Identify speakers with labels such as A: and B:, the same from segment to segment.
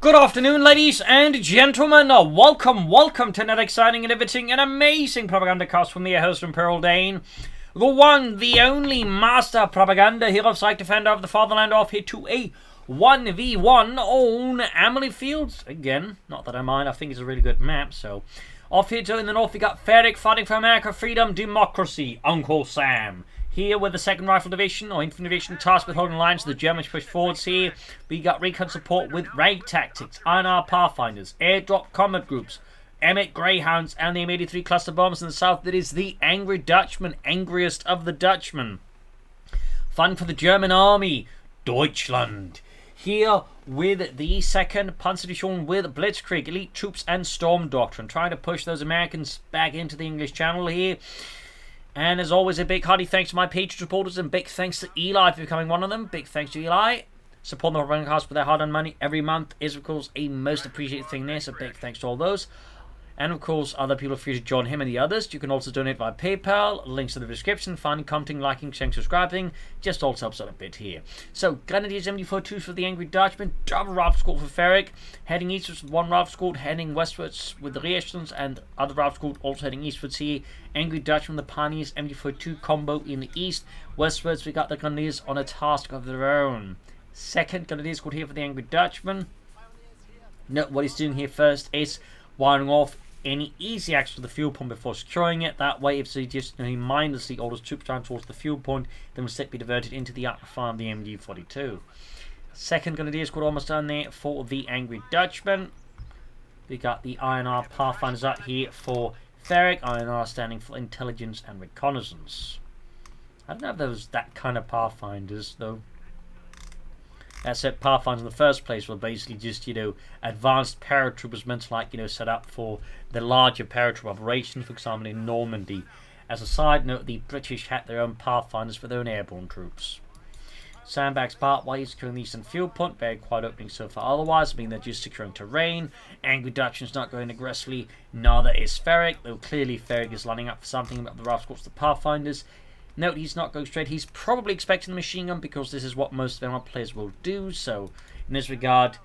A: Good afternoon, ladies and gentlemen. Welcome to another exciting, innovating, and amazing Propagandacast from me, host Imperial Dane. The one, the only master of propaganda, hero of psych, defender of the fatherland, off here to a 1v1 on Amilly Fields. Again, not that I mind, I think it's a really good map, so. Off here to in the north, we got F3rig fighting for America, freedom, democracy, Uncle Sam. Here with the 2nd Rifle Division, or Infantry Division, tasked with holding lines, the Germans push forwards here. We got recon support with raid tactics, INR Pathfinders, airdrop combat groups, Emmett Greyhounds, and the M83 cluster bombs in the south. That is the Angry Dutchman, angriest of the Dutchmen. Fun for the German army, Deutschland. Here with the 2nd Panzerdivision with Blitzkrieg, elite troops, and storm doctrine, trying to push those Americans back into the English Channel here. And as always, a big hearty thanks to my Patreon supporters, and big thanks to Eli for becoming one of them. Big thanks to Eli. Supporting the Propagandacast with their hard-earned money every month is, of course, a most appreciated thing there, so big thanks to all those. And, of course, other people are free to join him and the others. You can also donate via PayPal. Links in the description. Finding, commenting, liking, sharing, subscribing. Just also helps out a bit here. So, Grenadiers MD42 for the Angry Dutchman. Double rifle squad for F3rig. Heading eastwards with one rifle squad. Heading westwards with the Reactions and other rifle squad also heading eastwards here. Angry Dutchman, the Pioneers MD42 combo in the east. Westwards, we got the Grenadiers on a task of their own. 2nd Grenadier squad here for the Angry Dutchman. Note what he's doing here first is wiring off any easy access to the fuel point before securing it. That way, if he just mindlessly orders troops down towards the fuel point, then will set be diverted into the upper farm of the MD42. 2nd Grenadier squad almost done there for the Angry Dutchman. We got the INR Pathfinders up here for F3rig. INR standing for Intelligence and Reconnaissance. I don't know if there was that kind of Pathfinders, though. That said, Pathfinders in the first place were basically just, advanced paratroopers meant to, set up for the larger paratroop operations, for example, in Normandy. As a side note, the British had their own Pathfinders for their own airborne troops. Sandbags part while he's securing the eastern fuel point, very quiet opening so far otherwise, meaning they're just securing terrain. Angry Dutchman's not going aggressively, neither is F3rig, though clearly F3rig is lining up for something about the rifle squads, the Pathfinders. Note he's not going straight, he's probably expecting the machine gun because this is what most of our players will do, so in this regard,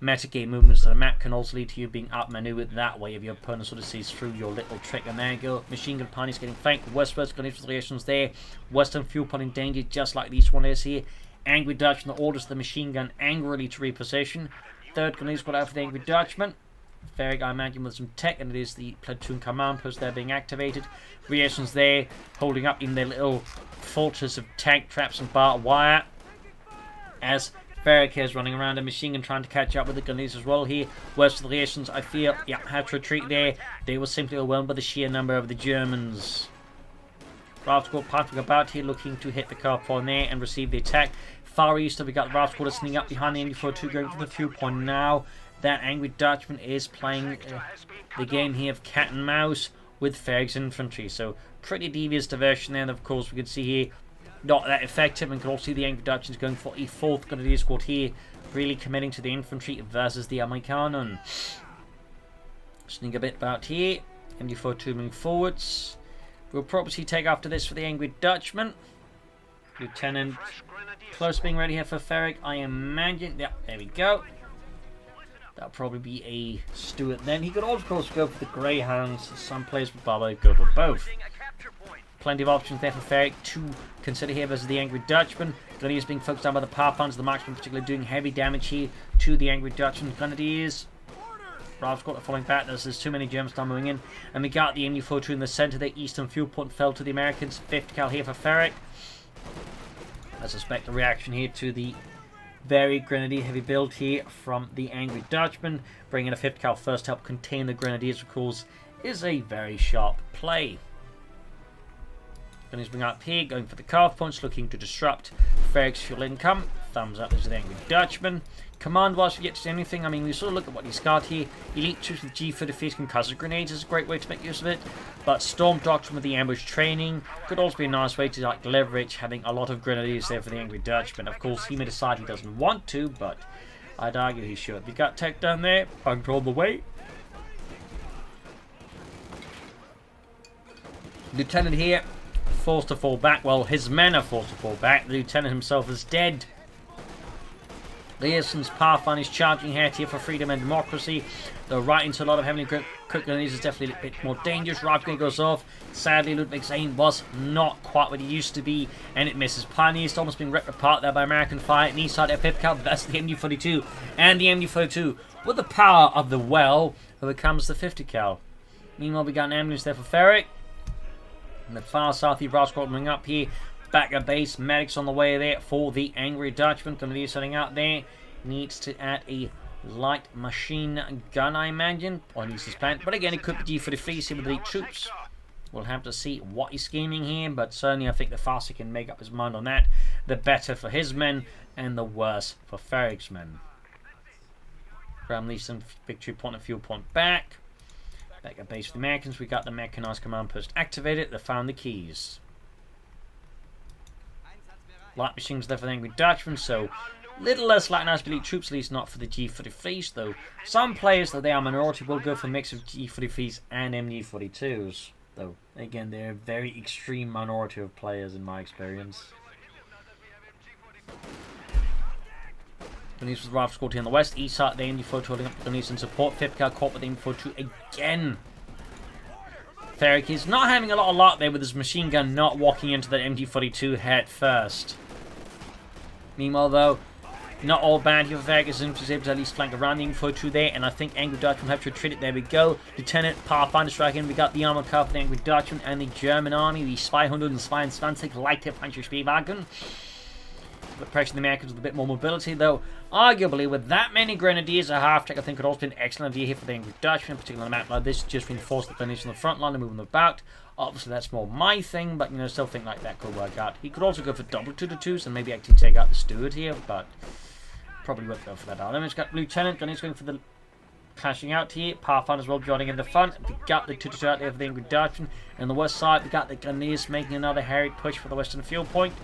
A: metagame movements to the map can also lead to you being outmaneuvered that way if your opponent sort of sees through your little trick. And there you go, machine gun pioneers getting flanked, westwards, Grenadier variations there, western fuel point in danger just like this one is here. Angry Dutchman orders the machine gun angrily to reposition. 3rd Grenadier squad out for the Angry Dutchman. F3rig, I imagine, with some tech, and it is the platoon command post there being activated. Reactions there, holding up in their little fortress of tank traps and barbed wire. As F3rig is running around a machine gun trying to catch up with the Grenadiers as well here. West of the Reactions, I feel, had to retreat there. They were simply overwhelmed by the sheer number of the Germans. Rifle squad passing about here, looking to hit the car point there and receive the attack. Far east, we got the rifle squad sneaking up behind the MD42, going for the fuel point now. That Angry Dutchman is playing the game here of cat and mouse with F3rig's infantry. So, pretty devious diversion there. And of course, we can see here, not that effective. And can also see the Angry Dutchman's going for a 4th Grenadier squad here, really committing to the infantry versus the Amerikanen. Sneak a bit about here. MD42 moving forwards. We'll probably take after this for the Angry Dutchman. Lieutenant close being ready here for F3rig. I imagine. Yeah, there we go. That'll probably be a Stuart then. He could also, of course, go for the Greyhounds. Some players would probably go for both. Plenty of options there for F3rig to consider here versus the Angry Dutchman. Grenadiers being focused on by the Pathfinders. The marksmen particularly doing heavy damage here to the Angry Dutchman. Grenadiers. Rifle squad are falling back. There's too many Germans now moving in. And we got the MD42 in the centre. The eastern fuel point fell to the Americans. 5th cal here for F3rig. I suspect a reaction here to the very Grenadier heavy build here from the Angry Dutchman. Bringing a 5th cal first to help contain the Grenadiers, of course, is a very sharp play. Grenadiers bring up here, going for the carve points, looking to disrupt F3rig's fuel income. Thumbs up, there's the Angry Dutchman. Command-wise, we get to see anything. I mean, we sort of look at what he's got here. Elite troops with G35 concussive grenades is a great way to make use of it. But Storm Doctrine with the ambush training could also be a nice way to leverage having a lot of grenadiers there for the Angry Dutchman. Of course, he may decide he doesn't want to, but I'd argue he should. We got tech down there, bunker all the way. Lieutenant here, forced to fall back. Well, his men are forced to fall back. The lieutenant himself is dead. Leerson's Pathfinder is charging ahead here for freedom and democracy. Though right into a lot of heavily equipped grenadiers is definitely a bit more dangerous. Right grenade goes off. Sadly, Ludwig's aim was not quite what it used to be, and it misses. Pioneers almost being ripped apart there by American fire. And east side of 5th cal, that's the MG42. And the MG42, with the power of the well, overcomes the 50 cal. Meanwhile, we got an ambulance there for F3rig. And the far south, the Ross coming up here. Back at base, medics on the way there for the angry Dutchman. Going to be setting out there. Needs to add a light machine gun, I imagine. Or needs to plant. But again, it could be for the fleece here with the troops. We'll have to see what he's scheming here. But certainly, I think the faster he can make up his mind on that, the better for his men. And the worse for F3rig's men. Graham Leeson, victory point and fuel point back. Back at base for the Americans. We got the mechanized command post activated. They found the keys. Light machines there for the angry Dutchman, so little less light and ice elite troops, at least not for the G43s, though. Some players, though they are minority, will go for a mix of G43s and MG42s, though again they're a very extreme minority of players in my experience. Gunners with the rifle squad here on the west, east side the MG42 holding up the Gunners in support. 5th cal caught with the MG42 again. F3rig is not having a lot of luck there with his machine gun not walking into that MG42 head first. Meanwhile, though, not all bad here for F3rig as he's able to at least flank around the MG42 there, and I think Angry Dutchman will have to retreat it. There we go. Lieutenant Pathfinder striking. We got the armored car for the Angry Dutchman and the German army, the 222 Leichte Panzerspielwagen. But pressure the Americans with a bit more mobility, though arguably with that many grenadiers, a half-track I think could also be an excellent idea here for the Angry Dutchman, particularly on a map like this, just reinforce the grenadiers on the front line and move them about. Obviously that's more my thing, but you know, still think like that could work out. He could also go for double 2-2s and maybe actually take out the steward here, but probably won't go for that. Then we've got Lieutenant, and he's going for the clashing out here. Pathfinder as well joining in the front. We got the 2-2 out there for the Angry Dutchman. And on the west side, we got the Gunners making another harried push for the western field point.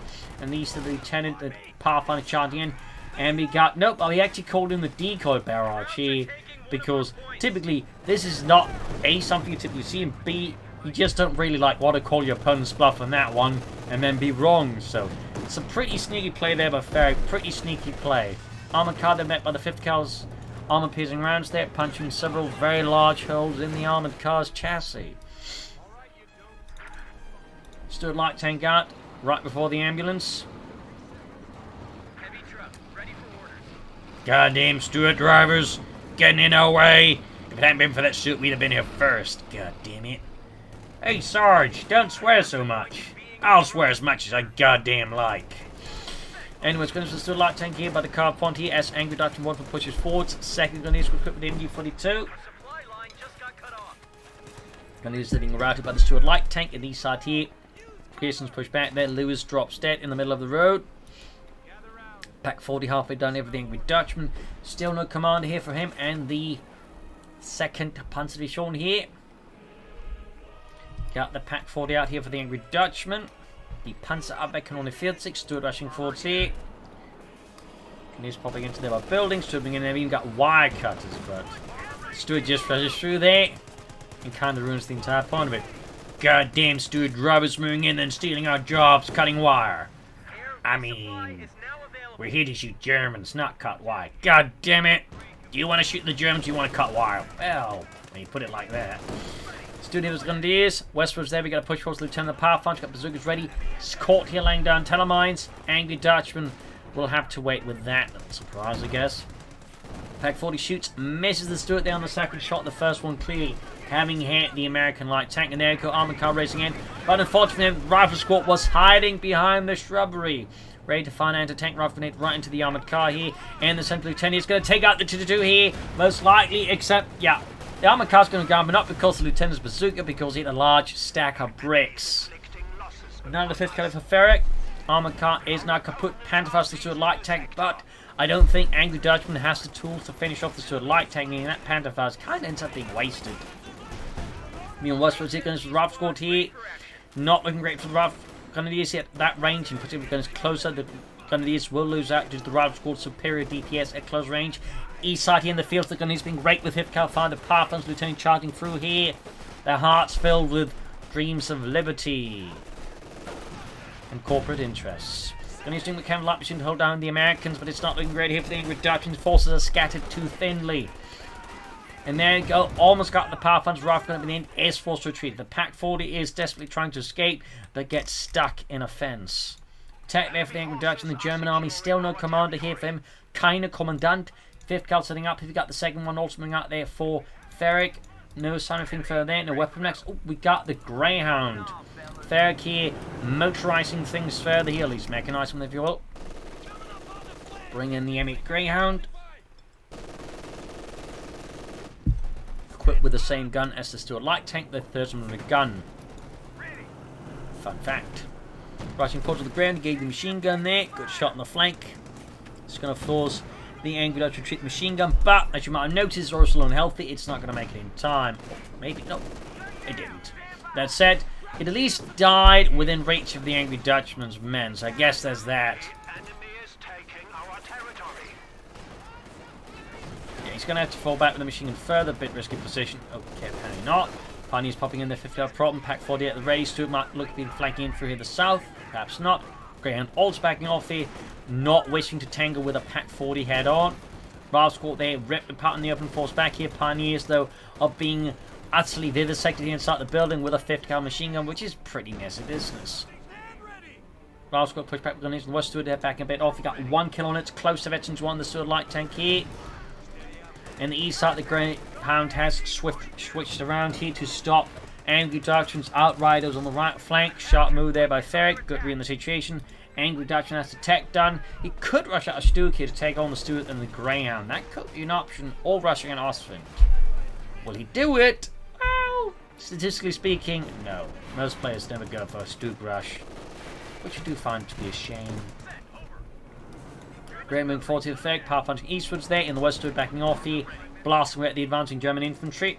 A: And the east of the Lieutenant, the Pathfinder charging in. And we got, nope, we actually called in the decoy barrage here. Because typically, this is not A, something you typically see, and B, you just don't really like want to call your opponent's bluff on that one and then be wrong. So, it's a pretty sneaky play there by F3rig. Pretty sneaky play. Armored car then met by the 5th cal's armor-piercing rounds there, punching several very large holes in the armored car's chassis. Stood light tank out right before the ambulance.
B: Heavy truck, ready for orders.
A: Goddamn Stuart drivers, getting in our way. If it hadn't been for that suit, we'd have been here first. God damn it. Hey Sarge, don't swear so much. I'll swear as much as I goddamn like. Anyways, Gunners will still light tank here by the car point here as Angry Dutchman 1 pushes forwards. Second Gunners will equipped with the MG42. Gunners sitting routed by the Stuart light tank in the east side here. Pearson's pushed back there. Lewis drops dead in the middle of the road. Pack 40 halfway done over the Angry Dutchman. Still no commander here for him. And the second Panzer Division here. Got the Pack 40 out here for the Angry Dutchman. The Panzer Abwehr can only field 6. Stuart rushing forwards here. He's popping into their buildings. Stuart being in there. Even got wire cutters, but Stuart just rushes through there and kind of ruins the entire point of it. Goddamn Stuart drivers moving in and stealing our jobs, cutting wire. I mean, we're here to shoot Germans, not cut wire. God damn it! Do you want to shoot the Germans? Or you want to cut wire? Well, when you put it like that. Studios Grenadiers, westwards there, we got a push forward. Lieutenant Pathfinder, got bazookas ready. Court here laying down telemines. Angry Dutchman will have to wait with that. Surprise, I guess. Pack 40 shoots, misses the Stuart there on the second shot. The first one clearly having hit the American light tank. And there you go, armored car racing in. But unfortunately, the rifle squad was hiding behind the shrubbery. Ready to find anti-tank rifle grenade right into the armored car here. And the Central Lieutenant is going to take out the 2-2 here. Most likely, except, yeah. The armored car's going to go, but not because the Lieutenant's bazooka, because he had a large stack of bricks. Now the 5th cal for F3rig. Armored car is now kaput. Panterfaust to a light tank, but I don't think Angry Dutchman has the tools to finish off the Stuart light tank, meaning that Panterfaust kind of ends up being wasted. Meanwhile, westwards here goes the rifle squad here. Not looking great for the rifle Grenadiers at that range, in particular goes closer. The Grenadiers will lose out due to the rifle squad's superior DPS at close range. East side here in the field, the Grenadiers being great with 5th cal finder Pathfinder's Lieutenant charging through here. Their hearts filled with dreams of liberty and corporate interests. Gonna use the mechanical light machine to hold down the Americans, but it's not looking great here for the Angry Dutchman's forces are scattered too thinly. And there you go, almost got the power funds. Rough going to be the is forced to retreat. The Pack 40 is desperately trying to escape, but gets stuck in a fence. Attack there for the Angry Dutchman. The German army, still no commander here for him. Keine Commandant. 5th Cal setting up. We've got the 2nd one also moving out there for F3rig. No sign of anything further there. No weapon next. Oh, we got the Greyhound. F3rig here, motorizing things further here. At least mechanizing them, if you will. Bring in the M8 Greyhound. Equipped with the same gun as the Stuart Light Tank, the 30mm gun. Fun fact. Rushing forward to the ground, gave the machine gun there. Good shot on the flank. It's going to force the Angry Dutch to retreat the machine gun, but as you might have noticed, it's also unhealthy. It's not going to make it in time. Maybe, no, it didn't. That said, it at least died within reach of the Angry Dutchman's men, so I guess there's that. He's going to have to fall back with the machine gun further. Bit risky position. Okay, apparently not. Pioneers popping in the 50-yard problem. Pack 40 at the ready. Stuart might look to be flanking in through here the south. Perhaps not. Greyhound also backing off here. Not wishing to tangle with a Pack 40 head on. Ralph Squad there. Ripped apart in the open force back here. Pioneers, though, are being utterly vivisected inside the building with a 50-cal machine gun, which is pretty messy business. Ralph Squad push back with guns. The West Stuart there back a bit off. We got 1 kill on it. Close to veterans 1. The Stuart Light Tank here. And the east side, the Greyhound has switched around here to stop Angry Dutchman's Outriders on the right flank. Sharp move there by F3rig. Good read in the situation. Angry Dutchman has the tech done. He could rush out a Stuart here to take on the Stuart and the Greyhound. That could be an option. Or rushing an Ostwind. Will he do it? Well, statistically speaking, no. Most players never go for a Stuart rush, which I do find to be a shame. Great moving forward to the F3rig, power punching eastwards there. In the west, Stuart backing off here, blasting away at the advancing German infantry.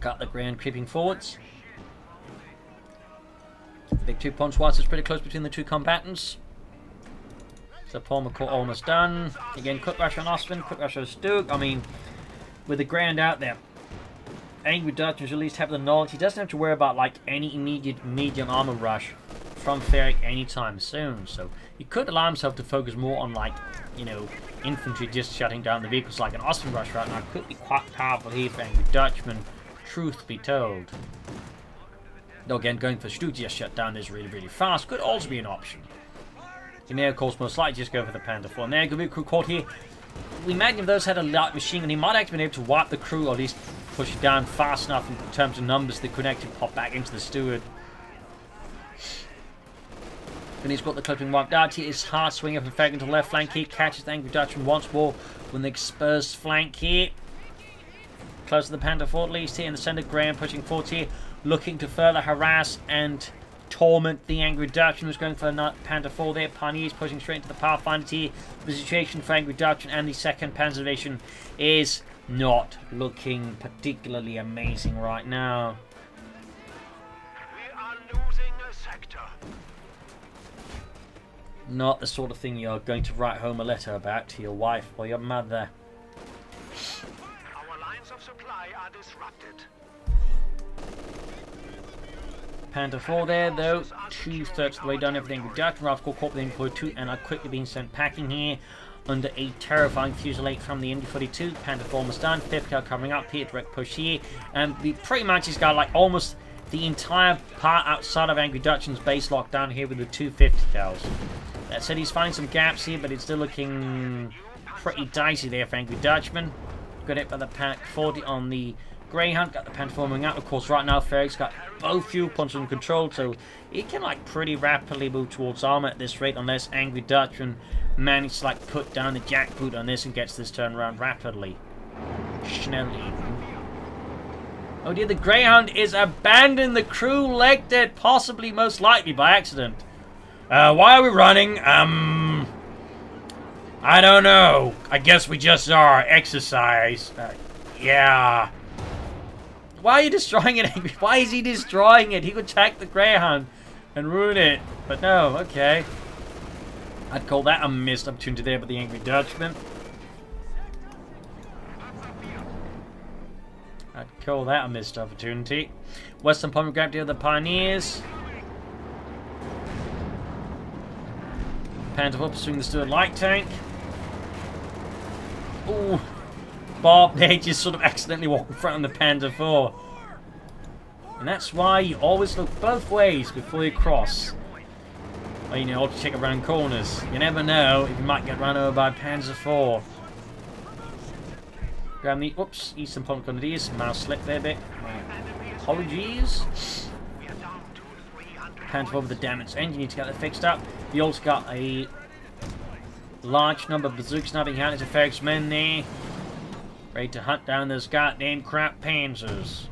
A: Got the Greyhound creeping forwards. Big 2 punch once, it's pretty close between the two combatants. So Paul McCall almost done. Again, quick rush on Ostwind, quick rush on Stuart. I mean, with the Greyhound out there, Angry Dutchman at least have the knowledge. He doesn't have to worry about like any immediate medium armor rush from F3rig anytime soon, so he could allow himself to focus more on, like, you know, infantry just shutting down the vehicles like an Ostwind rush right now. Could be quite powerful here for Angry Dutchman, truth be told. Though again, going for Stuart just shut down is really, really fast. Could also be an option. He may, of course, most likely just go for the Panther 4. And there, good crew caught here. We imagine if those had a light machine gun, he might actually been able to wipe the crew, or at least push it down fast enough in terms of numbers that could actually pop back into the Stuart. Then he's got the clipping wiped out here. It's hard swing up and F3rig into the left flank here. Catches the Angry Dutchman once more with the exposed flank here. Close to the Panther 4 at least here in the center. Graham pushing forward here, looking to further harass and torment the Angry Dutchman, who's going for a Panther 4 there. Pioneers pushing straight into the Pathfinder here. The situation for Angry Dutchman and the 2nd Panzer Division is not looking particularly amazing right now.
B: We are losing a sector.
A: Not the sort of thing you're going to write home a letter about to your wife or your mother.
B: Our lines of supply are disrupted.
A: Panther 4 there, though. 2/3 of the way done. Everything with Dutch. Ralph caught with Info 2 and are quickly being sent packing here under a terrifying fusillade from the Indy 42. Panther 4 almost done. 5th cal coming up here. Direct push here. And we pretty much has got like almost the entire part outside of Angry Dutchman's base locked down here with the 250 cals. That said, he's finding some gaps here, but it's still looking pretty dicey there for Angry Dutchman. Got hit by the Pack 40 on the Greyhound. Got the Panther forming out. Of course, right now, F3rig's got both fuel pumps under control, so he can like pretty rapidly move towards armor at this rate, unless Angry Dutchman manages to like put down the jackboot on this and gets this turned around rapidly. Schnelly. Oh dear, the Greyhound is abandoning the crew leg dead, possibly most likely by accident. Why are we running? I don't know. I guess we just saw our exercise. Yeah. Why are you destroying it? Why is he destroying it? He could attack the Greyhound and ruin it. But no, okay. I'd call that a missed opportunity there by the Angry Dutchman. I'd call that a missed opportunity. Western Pomegranate of the Pioneers. Panther 4 pursuing the Stuart light tank. Ooh. Bob, they just sort of accidentally walk in front of the Panther 4. And that's why you always look both ways before you cross. Or, you know, to check around corners. You never know if you might get run over by Panzer 4. Grab the, oops, Eastern Point Grenadiers. Mouse slip there a bit. Apologies. Panther 4 with the damaged engine. Need to get that fixed up. You also got a large number of bazooka sniping out into F3rig's men there. Ready to hunt down those goddamn crap panzers.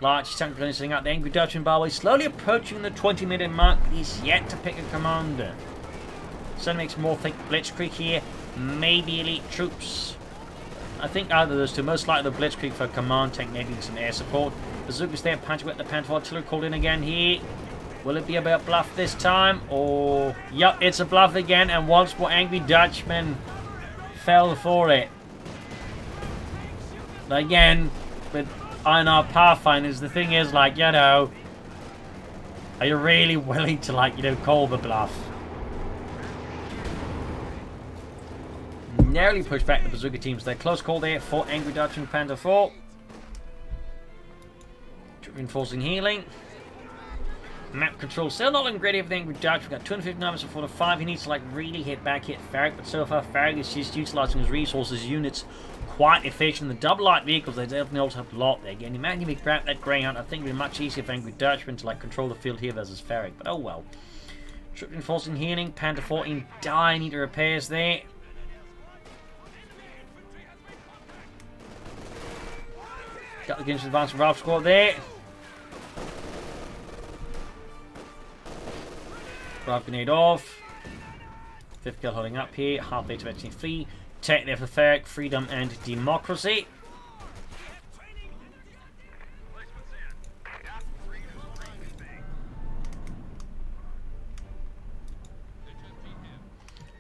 A: Large tank gun sitting out the angry Dutchman by the way, slowly approaching the 20-minute mark. He's yet to pick a commander. So makes more think Blitzkrieg here. Maybe elite troops. I think either of those two. Most likely the Blitzkrieg for command tank, maybe some air support. Bazookas there, punching with the Panther artillery called in again here. Will it be about bluff this time? Or, yup, it's a bluff again. And once more, angry Dutchman fell for it. Again, with INR Pathfinders, the thing is, like, you know, are you really willing to, like, you know, call the bluff? Narrowly pushed back the bazooka teams. They're close call there for angry Dutchman Panther 4. Reinforcing healing. Map control still not looking great for the angry Dutch. We've got 259 for the 5. He needs to, like, really hit back, hit F3rig, but so far F3rig is just utilizing his resources, units quite efficient. The double light vehicles, they definitely also have a lot there. Again, imagine if we grab that Greyhound, I think it would be much easier for angry Dutchman to, like, control the field here versus F3rig, but oh well. Troop reinforcing healing, Panther 4 in dire need of repairs there. Got the against advanced Ralph squad there. Ralph grenade off. 5th kill holding up here. Halfway to eventually flee. Take there for F3rig, freedom and democracy.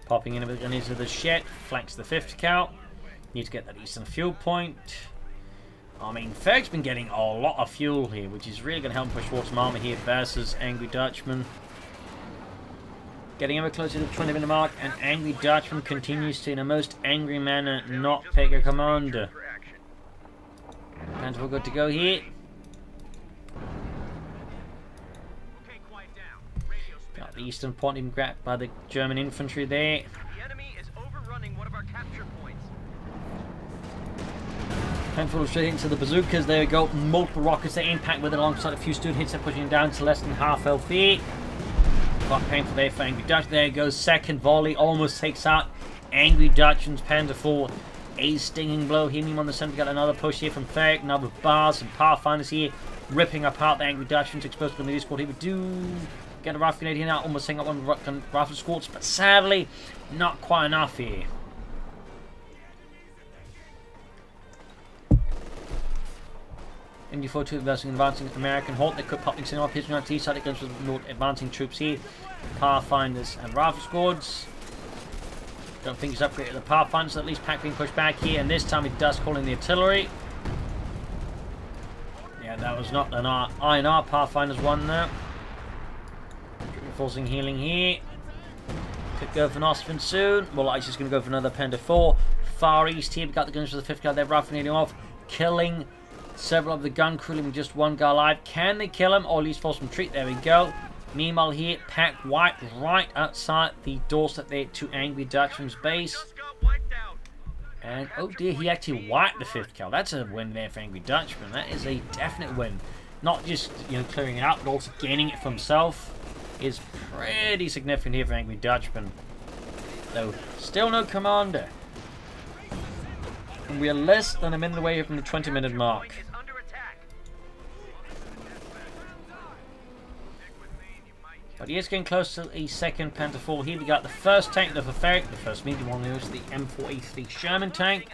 A: Popping in into the shed. Flanks the 5th count. Need to get that eastern fuel point. I mean, F3rig's been getting a lot of fuel here, which is really going to help push towards some armor here versus angry Dutchman. Getting ever closer to the 20-minute mark, and angry Dutchman continues to, in a most angry manner, not pick a commander. Panther 4 good to go here. Got the eastern point even grabbed by the German infantry there.
B: The enemy is overrunning one of our capture points.
A: Panther 4 straight into the bazookas. There we go. Multiple rockets they impact with it alongside a few student hits. They're pushing down to less than half health here. Quite painful there for angry Dutch. There goes second volley. Almost takes out angry Dutchman's Panther 4. A stinging blow. Hitting him on the center. Got another push here from F3rig. Now with bars and Pathfinders here. Ripping apart the angry Dutchman's exposed to the squad. He would do get a rifle grenade here now. Almost taking up one of the rifle squads. But sadly, not quite enough here. MD-42 versus advancing American Hawk. They could pop things in our pitching on the east side against the advancing troops here. Pathfinders and rifle squads. Don't think he's upgraded the Pathfinders, at least pack being pushed back here, and this time he does call in the artillery. Yeah, that was not an INR Pathfinders one there. Reinforcing healing here. Could go for an Ostman soon. Well, I'm just going to go for another Panther 4. Far east here, we got the guns for the 5th guy. They're rifling off, killing several of the gun crew, leaving just one guy alive. Can they kill him, or at least force him to retreat? There we go. Meanwhile here, pack white right outside the doorstep there to angry Dutchman's base. And oh dear, he actually wiped the 5th kill. That's a win there for angry Dutchman. That is a definite win. Not just, you know, clearing it out, but also gaining it for himself is pretty significant here for angry Dutchman. Though still no commander. And we are less than a minute away from the 20-minute mark. But he is getting close to a second Panther 4 here. We got the first tank, the F3rig, the first medium one, is the M4A3 Sherman tank.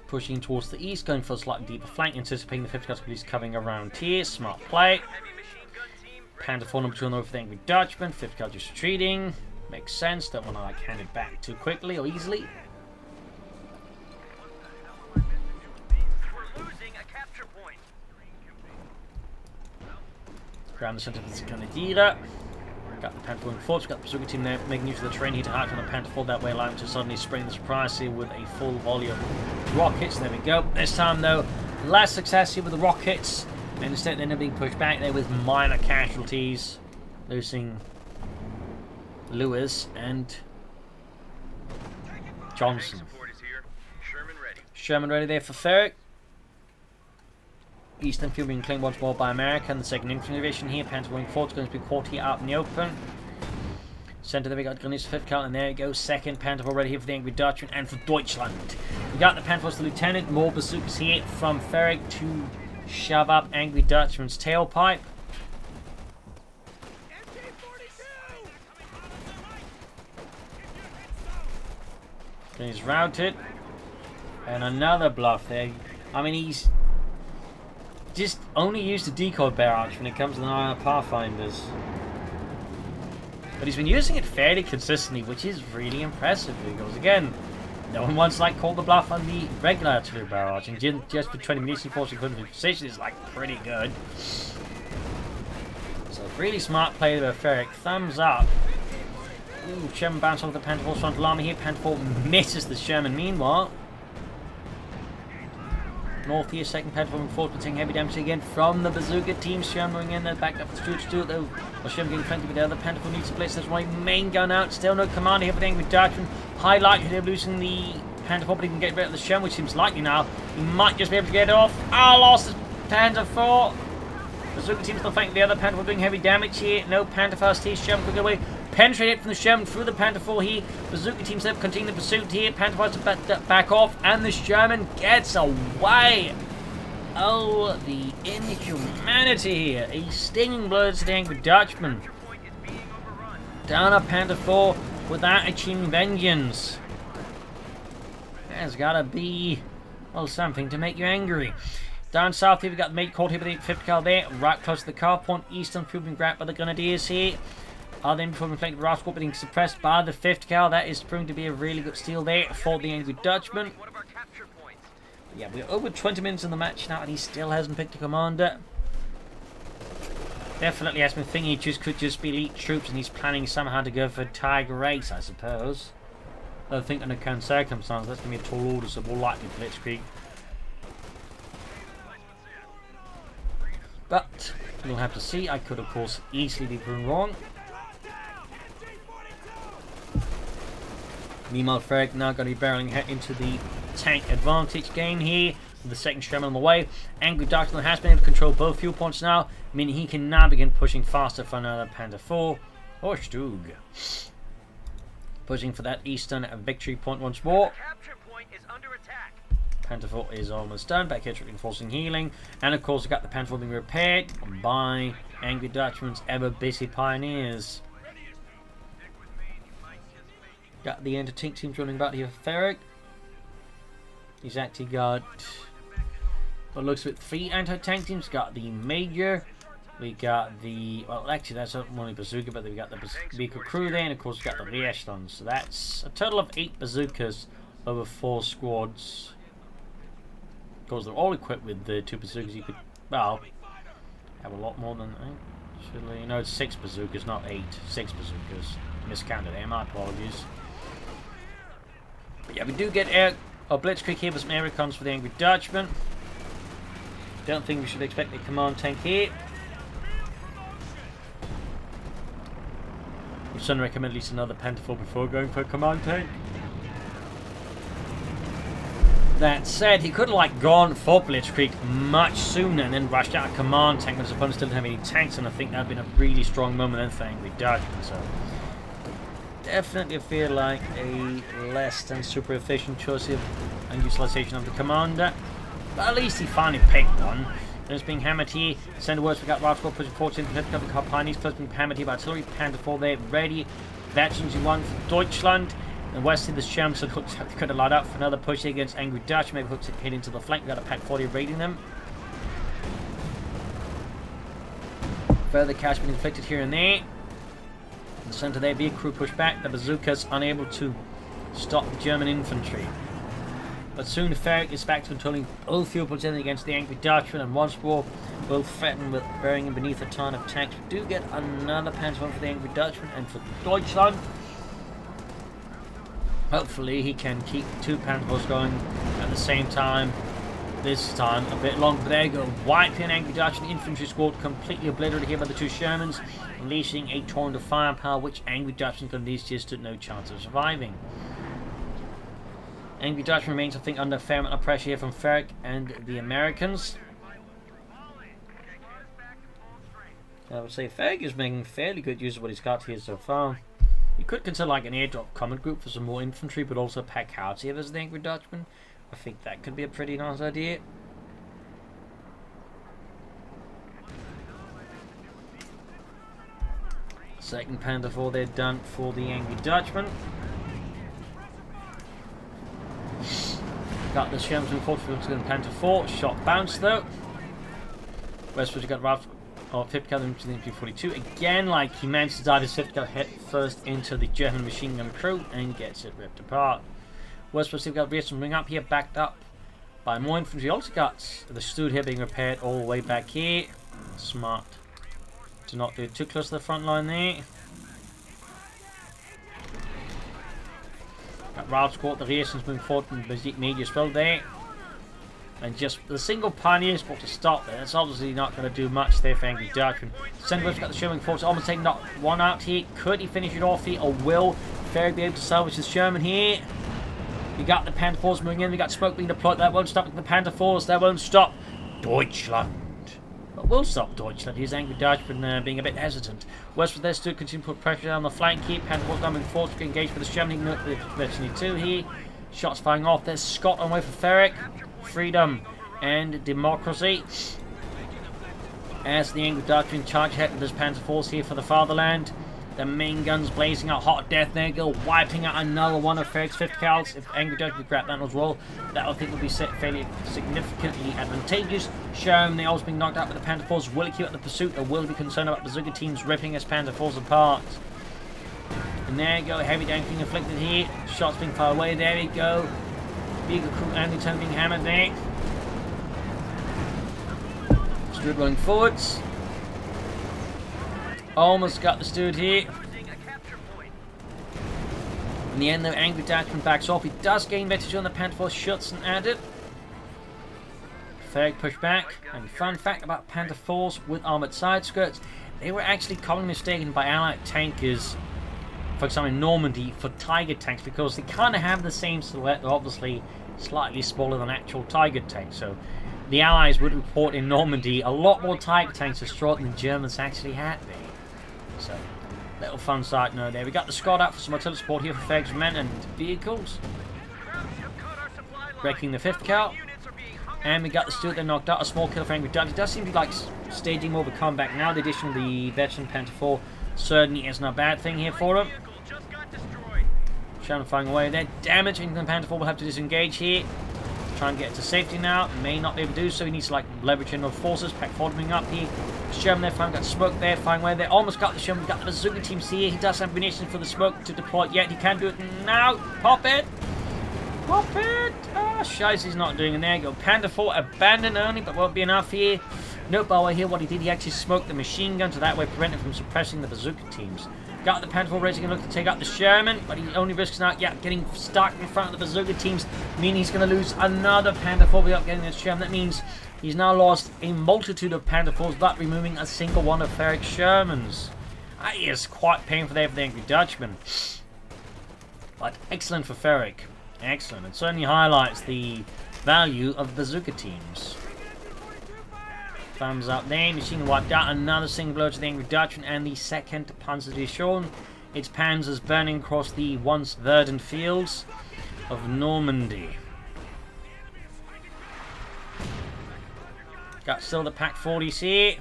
A: Pushing towards the east, going for a slightly deeper flank, anticipating the 50 guys police coming around here. Smart play. Panther 4 number 2 on the road for the angry Dutchman. 5th guy just retreating. Makes sense. Don't want to like hand it back too quickly or easily. Around the center of the Grenadier. Got the Panther going forward. Got the Bazooka team there making use of the terrain here to act on the Panther that way, allowing him to suddenly spring the surprise here with a full volley of rockets. There we go. This time, though, less success here with the rockets. And instead, they end up being pushed back there with minor casualties. Losing Lewis and Johnson.
B: Support is here. Sherman ready.
A: Sherman ready there for F3rig. Eastern Field being claimed once more by America, and the 2nd Infantry Division here. Panther going forward, going to be caught here out in the open. Center there we got Grenadiers 5th Cavalry, and there it goes. 2nd Panther already here for the Angry Dutchman and for Deutschland. We got the Panther the Lieutenant, more bazookas here from F3rig to shove up Angry Dutchman's tailpipe. Then he's routed. And another bluff there. I mean, he's just only used the decoy barrage when it comes to the Pathfinders. But he's been using it fairly consistently, which is really impressive because, again, no one once called the bluff on the regular artillery barrage, and just for 20 minutes and forcing position is pretty good. So really smart play by F3rig. Thumbs up. Ooh, Sherman bounce off the Panther 4's frontal army here. Panther 4 misses the Sherman meanwhile. North here, 2nd Panther moving forward, but taking heavy damage again from the bazooka team. Sherman moving in there, backed up the Stuart Stewart though. Well, Sherman getting plenty, but the other Panther needs to place. There's one main gun out. Still no commander here for the Angry Dutchman. High likelihood of losing the Panther 4, but he can get rid of the Sherman, which seems likely now. He might just be able to get it off. Lost his Panther 4. Bazooka team still fighting the other Panther 4, doing heavy damage here. No Panther first here. Sherman could get away. Penetrated from the Sherman through the Panther 4 here. Bazooka team set up, continue the pursuit here. Panther 4 has to back off, and the Sherman gets away. Oh, the inhumanity here. A stinging blow to the Angry Dutchman. Down a Panther 4 without achieving vengeance. There's gotta be, well, something to make you angry. Down south here, we've got the mate caught here with the 5th Cal there, right close to the car point. Eastern Field being grabbed by the Grenadiers here. Then before being flanked, Rascal being suppressed by the 5th Cal. That is proving to be a really good steal there for the Angry Dutchman. Yeah, we're over 20 minutes in the match now, and he still hasn't picked a commander. Definitely has been thinking he could just be elite troops, and he's planning somehow to go for Tiger Race, I suppose. I think under current circumstances, that's going to be a tall order, so more likely Blitzkrieg. But we'll have to see. I could, of course, easily be proven wrong. Meanwhile, F3rig now going to be barreling into the tank advantage game here. With the 2nd Sherman on the way. Angry Dutchman has been able to control both fuel points now, meaning he can now begin pushing faster for another Panther 4. CoH2. Pushing for that eastern victory point once more.
B: Capture point is under attack.
A: Panther 4 is almost done. Back here, reinforcing healing. And of course, we've got the Panther 4 being repaired by Angry Dutchman's ever busy pioneers. Got the anti-tank teams running about here for F3rig. He's actually got, what looks like 3 anti-tank teams. Got the Major. We got the, well, actually that's not only bazooka, but we got the bazooka crew there, and of course we got the re-echelons. So that's a total of 8 bazookas over 4 squads. Of course, they're all equipped with the 2 bazookas. You could, well, have a lot more than, actually, no, it's 6 bazookas, not 8. 6 bazookas. Miscounted there, my apologies. But yeah, we do get air, Blitzkrieg here with some air recons for the Angry Dutchman. Don't think we should expect a command tank here. Would certainly recommend at least another Panther 4 before going for a command tank. That said, he could have gone for Blitzkrieg much sooner and then rushed out a command tank when his opponent still didn't have any tanks, and I think that would have been a really strong moment then for Angry Dutchman. So definitely feel like a less than super efficient choice of and utilization of the commander. But at least he finally picked one. And it's being hammered here. Center works, we got Rascal pushing forward into the flip car pioneers, plus being hammered here by artillery. Panther 4 there, ready. Veterans in 1 for Deutschland. And west of the Sherman, so it looks like they could have lined up for another push against Angry Dutch. Maybe hooks it hit into the flank. We got a Pack 40 raiding them. Further cash being inflicted here and there. In the center there, be a crew push back. The bazookas unable to stop the German infantry. But soon F3rig is back to controlling both fuel points against the angry Dutchman, and once more both threatened with burying him beneath a ton of tanks. We do get another Panzer for the angry Dutchman, and for Deutschland, hopefully he can keep 2 Panzers going at the same time. This time a bit longer, but there you go. Wiping an angry Dutchman infantry squad completely obliterated here by the 2 Shermans, unleashing a torrent of firepower which angry Dutchman Canadians stood no chance of surviving. Angry Dutchman remains, I think, under a fair amount of pressure here from F3rig and the Americans. I would say F3rig is making fairly good use of what he's got here so far. You could consider like an airdrop command group for some more infantry, but also pack cards here as the angry Dutchman. I think that could be a pretty nice idea. Second Panther 4 there done for the angry Dutchman. Got the Shermans in 4th Panther 4. Shot bounced though. Westwood got Ralph. 5th cal into the MP42. Again, like he managed to dive his 5th cal head first into the German machine gun crew and gets it ripped apart. Westwood still got Rearson ring up here, backed up by more infantry. Also got the Stood here being repaired all the way back here. Smart to not do too close to the front line there. Got Ralph squad, the Rearson's moving forward from the media as well there. And just the single pioneer spot to stop there. That's obviously not going to do much there for angry Dutchman. Sandwich got the Sherman force, almost taking not one out here. Could he finish it off here, or will F3rig be able to salvage his Sherman here? We got the Panther Force moving in. We got smoke being deployed. That won't stop the Panther Force. That won't stop Deutschland. But will stop Deutschland. Here's angry Dutchman being a bit hesitant. Westwood there still continue to put pressure down the flank here. Panther Force coming forward to engage with the Sherman. Eventually 2 here. Shots firing off. There's Scott on the way for F3rig. Freedom and democracy. As the angry Dutchman charge ahead with his Panther Force here for the fatherland. The main guns blazing out, hot death there, go wiping out another one of F3rig's 5th cals. If angry Dutchman grab that as well, that I think would be fairly significantly advantageous. Sherman, they also being knocked out by the Panther Force. Will he keep up the pursuit, or will he be concerned about bazooka teams ripping his Panther Force apart? And there you go, heavy damage being inflicted here. Shots being fired away, there we go. Vehicle crew and lieutenant being hammered there. Steward rolling forwards. Almost got the Steward here. In the end, though, angry Dutchman backs off. He does gain advantage on the Panther Force, shots and added. F3rig push back. And fun fact about Panther Force with armored side skirts, they were actually commonly mistaken by Allied tankers, for example in Normandy, for Tiger tanks, because they kind of have the same silhouette. They're obviously slightly smaller than actual Tiger tanks. So the Allies would report in Normandy a lot more Tiger tanks destroyed than the Germans actually had there. So, little fun side note there. We got the Scott out for some artillery support here for F3rig's men and vehicles. Wrecking the 5th cal. And we got the Steward there knocked out. A small kill for angry Dutch. It does seem to be like staging more of a comeback now. The addition of the veteran Panther 4 certainly isn't a bad thing here for him. Sherman firing away there. Damaging the Panther 4 will have to disengage here. Try and get to safety now. May not be able to do so. He needs to like leverage in of forces. Pack following up here. Sherman there, firing, got smoke there, firing away there. Almost got the Sherman, got the bazooka teams here. He does have ammunition for the smoke to deploy yet. He can do it now. Pop it. Pop it. Ah, shiz, he's not doing it. There you go. Panther 4 abandoned only, but won't be enough here. Nope, by the way, here what he did, he actually smoked the machine gun to that way prevent him from suppressing the bazooka teams. Got the Panther 4 raising a look to take out the Sherman, but he only risks now, getting stuck in front of the bazooka teams, meaning he's going to lose another Panther 4 without getting this Sherman. That means he's now lost a multitude of Panther 4s, but removing a single one of F3rig's Shermans. That is quite painful there for the angry Dutchman. But excellent for F3rig. Excellent. It certainly highlights the value of bazooka teams. Thumbs up there. Machine wiped out. Another single blow to the angry Dutchman and the second Panzerdivision. Its panzers burning across the once verdant fields of Normandy. Got still the Pack 40s here,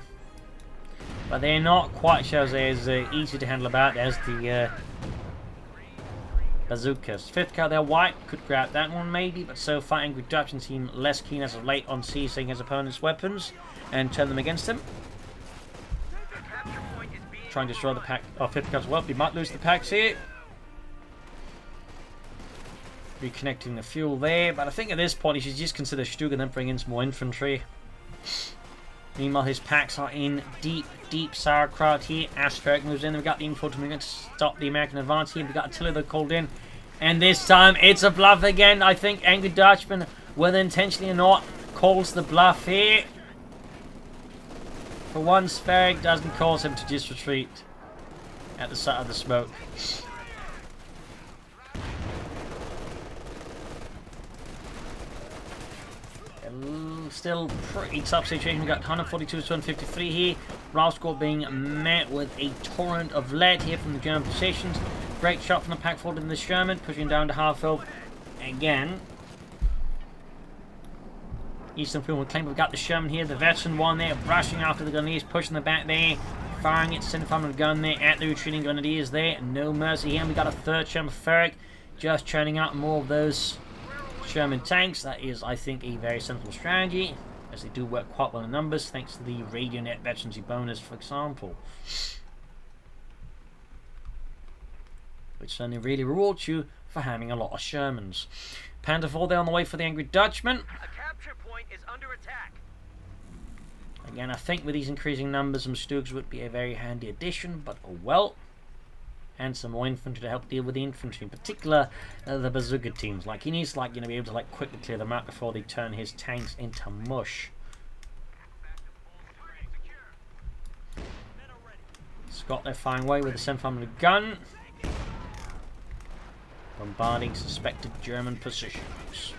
A: but they're not quite sure as easy to handle about as the bazookas. 5th cal there, white, could grab that one maybe, but so far angry Dutchman seem less keen as of late on seizing his opponent's weapons and turn them against him. Trying to destroy the pack of 5th cal as well. We might lose the packs here. Reconnecting the fuel there, but I think at this point he should just consider Stug and then bring in some more infantry. Meanwhile, his packs are in deep sauerkraut here. F3rig moves in. We've got the infantry to stop the American advance here. We've got artillery that called in. And this time, it's a bluff again. I think Angry Dutchman, whether intentionally or not, calls the bluff here. For once, F3rig doesn't cause him to just retreat at the sight of the smoke. Still pretty tough situation. We've got 142 to 253 here. Rauskor being met with a torrent of lead here from the German positions. Great shot from the pack forward in the Sherman, pushing down to half field again. Eastern Field will claim we've got the Sherman here. The veteran one there, brushing after the Grenadiers, pushing the back there. Firing it, sending from the gun there at the retreating Grenadiers there. No mercy here. And we got a third Sherman F3rig, just churning out more of those Sherman tanks. That is, I think, a very sensible strategy, as they do work quite well in numbers, thanks to the Radionet veterancy bonus, for example. Which certainly really rewards you for having a lot of Shermans. Panther 4 there on the way for the Angry Dutchman.
B: A capture point is under attack.
A: Again, I think with these increasing numbers, some Stugs would be a very handy addition, but oh well. And some more infantry to help deal with the infantry, in particular the bazooka teams. Like, he needs to, like, be able to, like, quickly clear them out before they turn his tanks into mush. Scott there firing away with the 700 gun, bombarding suspected German positions.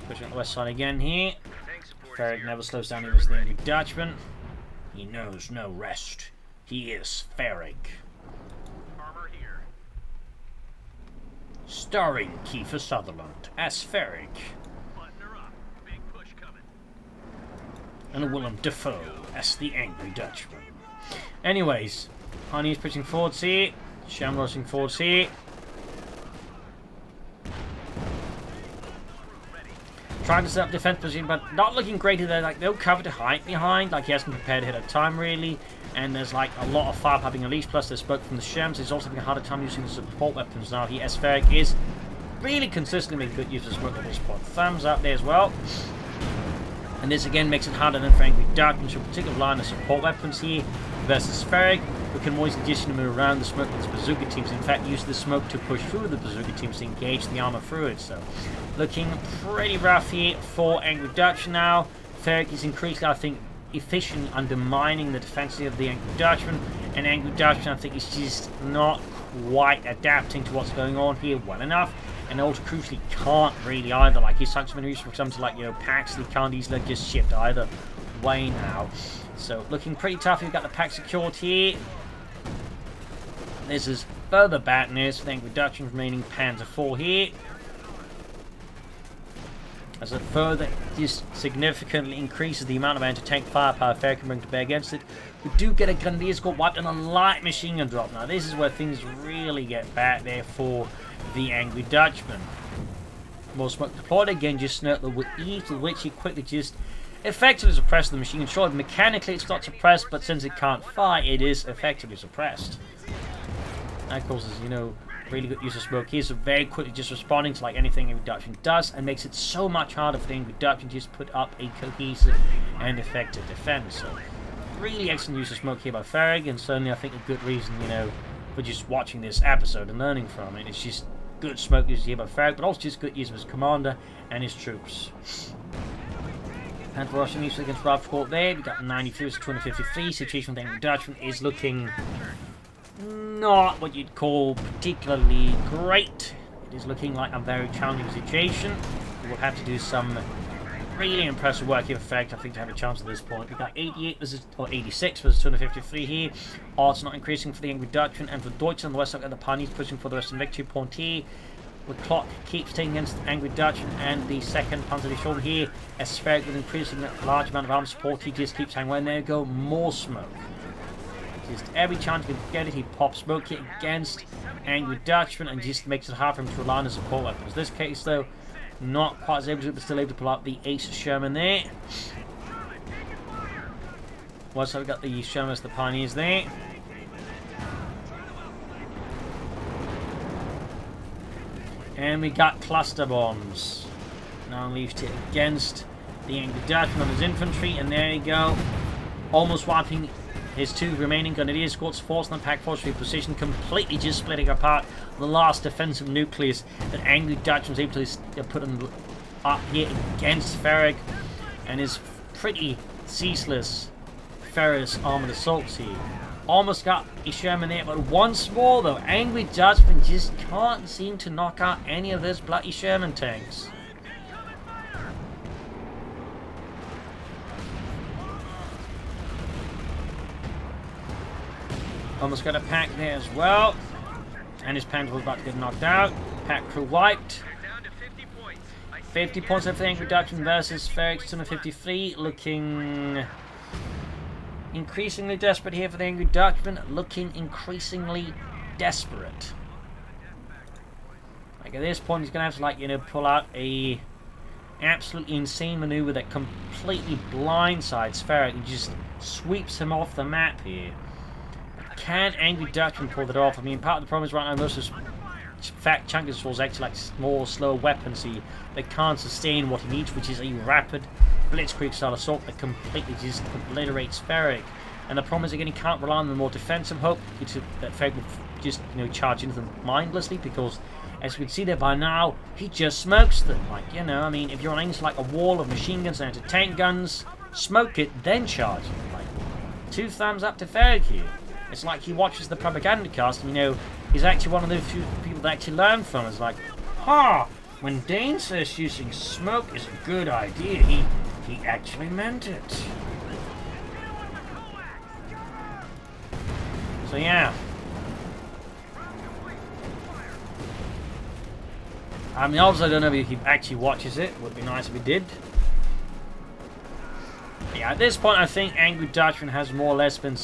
A: Pushing up the west side again here. F3rig never slows down. He was the Angry Dutchman. He knows no rest. He is F3rig. Starring Kiefer Sutherland as F3rig. And Willem Dafoe as the Angry Dutchman. Anyways, Honey's pushing forwards here. Sham rushing forwards here. Trying to set up defense position, but not looking great either. Like, no cover to hide behind. Like, he hasn't prepared ahead of time, really. And there's, like, a lot of firepower being released, plus there's smoke from the Shams. He's also having a harder time using the support weapons now. He, as F3rig, is really consistently making good use of smoke at this point. Thumbs up there as well. And this again makes it harder than for Angry Dutchman, so particular line of support weapons here versus F3rig, who can always additionally move around the smoke with his bazooka teams. In fact, use the smoke to push through the bazooka teams to engage the armor through it. So, looking pretty rough here for Angry Dutchman now. F3rig is increasingly, I think, efficient undermining the defensive of the Angry Dutchman, and Angry Dutchman, I think, is just not quite adapting to what's going on here well enough, and also crucially can't really either. Like, his tanks have been used for something like, you know, packs, he can't easily just shift either way now. So looking pretty tough. You've got the pack secured here. This is further bad news for the Angry Dutchman, remaining Panzer 4 here, as it further just significantly increases the amount of anti-tank firepower F3rig can bring to bear against it. We do get a Grenadier squad wiped and a light machine gun drop. Now this is where things really get bad there for the Angry Dutchman. More smoke deployed again, just note the ease with which he quickly just effectively suppresses the machine gun. Sure, mechanically it's not suppressed, but since it can't fire, it is effectively suppressed. That causes, you know, really good use of smoke here, so very quickly just responding to like anything Angry Dutchman does, and makes it so much harder for the Angry Dutchman to just put up a cohesive and effective defense. So really excellent use of smoke here by F3rig, and certainly I think a good reason, you know, for just watching this episode and learning from it. It's just good smoke use here by F3rig, but also just good use of his commander and his troops. And for Russian use against Rauskor there, we got 93 to 253. Situation with the Angry Dutchman is looking not what you'd call particularly great. It is looking like a very challenging situation. We will have to do some really impressive work here for F3rig, I think, to have a chance at this point. We've got 88 versus, or 86 versus 253 here. Odds not increasing for the Angry Dutchman, and for Deutschland on the west side of the Pioneers pushing for the Western victory point here. The clock keeps ticking against the Angry Dutchman and the second Panzer Division here. As F3rig with increasing a large amount of armor support, he just keeps hanging on. There you go, more smoke. Just every chance he can get it, he pops smoke here against Angry Dutchman and just makes it hard for him to rely on his support weapons. In this case, though, not quite as able to, but still able to pull out the Ace Sherman there. So we've got the Sherman as the Pioneers there. And we got cluster bombs. Now unleashed it against the angry Dutchman on his infantry, and there you go. Almost wiping his 2 remaining grenadier escorts, forcing the pack force to position, completely just splitting apart the last defensive nucleus that angry Dutchman was able to put up here against F3rig and his pretty ceaseless Ferris armored assaults here. Almost got a Sherman there, but once more though, angry Dutchman just can't seem to knock out any of those bloody Sherman tanks. Almost got a pack there as well. And his Panther was about to get knocked out. Pack crew wiped. 50 points for the angry Dutchman versus F3rig 253. Looking increasingly desperate here for the angry Dutchman. Looking increasingly desperate. Like at this point he's going to have to pull out a absolutely insane maneuver that completely blindsides F3rig and just sweeps him off the map here. Can angry Dutchman pull that off? I mean, part of the problem is right now most of his fat chunk of tools actually like small, slow weapons that can't sustain what he needs, which is a rapid Blitzkrieg style assault that completely just obliterates F3rig. And the problem is again he can't rely on the more defensive hope that F3rig will just charge into them mindlessly, because as we can see there by now, he just smokes them. Like, I mean, if you're running like a wall of machine guns and tank guns, smoke it, then charge it. Like, 2 thumbs up to F3rig here. It's like he watches the Propagandacast and, he's actually one of the few people that actually learn from. It's like, when Dane says using smoke is a good idea, he actually meant it. So, yeah. I mean, obviously I don't know if he actually watches it. Would be nice if he did. But yeah, at this point I think angry Dutchman has more or less been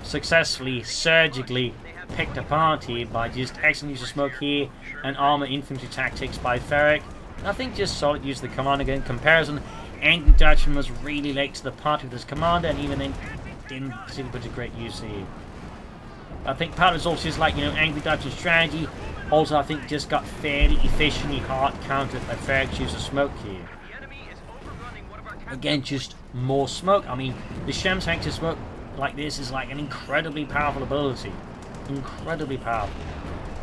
A: successfully, surgically picked apart here by just excellent use of smoke here and armor infantry tactics by F3rig. I think just solid use of the commander. Again, in comparison, angry Dutchman was really late to the party with his commander, and even then didn't particularly put a great use here. I think part of it also is like, angry Dutchman's strategy. Also, I think just got fairly efficiently hard countered by F3rig's use of smoke here. Again, just more smoke. I mean, the Shem tank to smoke like this is like an incredibly powerful ability. Incredibly powerful.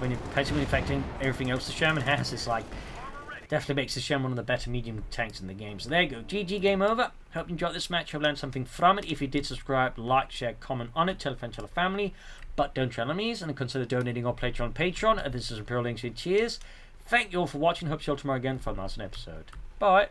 A: Especially when affecting everything else the Sherman has, it's like definitely makes the Sherman one of the better medium tanks in the game. So there you go. GG, game over. Hope you enjoyed this match. Hope you learned something from it. If you did, subscribe, like, share, comment on it, tell a friend, tell a family. But don't tell enemies, and consider donating or pledging on Patreon. This is Imperial Links. Cheers. Thank you all for watching. Hope you all tomorrow again for another episode. Bye.